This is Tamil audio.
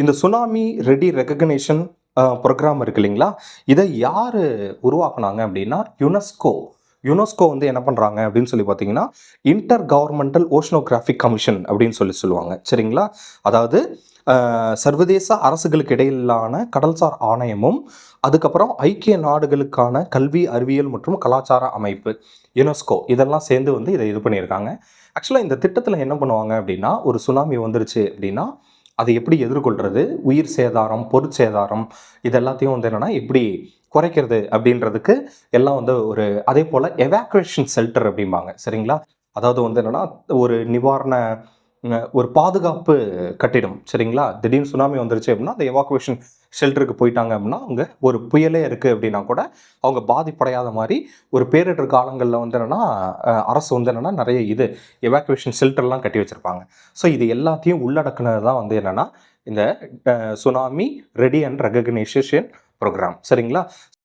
இந்த சுனாமி ரெடி ரெகக்னேஷன் ப்ரோக்ராம் இருக்கு இல்லைங்களா? இதை யார் உருவாக்குனாங்க அப்படின்னா யுனெஸ்கோ. யுனெஸ்கோ வந்து என்ன பண்ணுறாங்க அப்படின்னு சொல்லி பார்த்தீங்கன்னா, இன்டர் கவர்மெண்டல் ஓஷனோகிராஃபிக் கமிஷன் அப்படின்னு சொல்லுவாங்க. சரிங்களா? அதாவது சர்வதேச அரசுகளுக்கு இடையிலான கடல்சார் ஆணையமும், அதுக்கப்புறம் ஐக்கிய நாடுகளுக்கான கல்வி, அறிவியல் மற்றும் கலாச்சார அமைப்பு யுனெஸ்கோ இதெல்லாம் சேர்ந்து வந்து இதை இது பண்ணியிருக்காங்க. ஆக்சுவலாக இந்த திட்டத்தில் என்ன பண்ணுவாங்க அப்படின்னா, ஒரு சுனாமி வந்துருச்சு அப்படின்னா அதை எப்படி எதிர்கொள்கிறது, உயிர் சேதாரம், பொருட்சேதாரம் இது எல்லாத்தையும் வந்து என்னென்னா எப்படி குறைக்கிறது அப்படின்றதுக்கு எல்லாம் வந்து ஒரு அதே போல் எவாக்குவேஷன் ஷெல்டர் அப்படிம்பாங்க. சரிங்களா? அதாவது வந்து என்னென்னா ஒரு நிவாரண ஒரு பாதுகாப்பு கட்டிடம். சரிங்களா? திடீர்னு சுனாமி வந்துருச்சு அப்படின்னா அந்த எவாக்குவேஷன் ஷெல்டருக்கு போயிட்டாங்க அப்படின்னா அவங்க ஒரு புயலே இருக்குது அப்படின்னா கூட அவங்க பாதிப்படையாத மாதிரி ஒரு பேரிடர் காலங்களில் வந்து என்னென்னா அரசு வந்து என்னென்னா நிறைய இது எவாக்குவேஷன் ஷெல்டர்லாம் கட்டி வச்சுருப்பாங்க. ஸோ இது எல்லாத்தையும் உள்ளடக்குனது தான் வந்து என்னென்னா இந்த tsunami ready and recognition programme. சரிங்களா?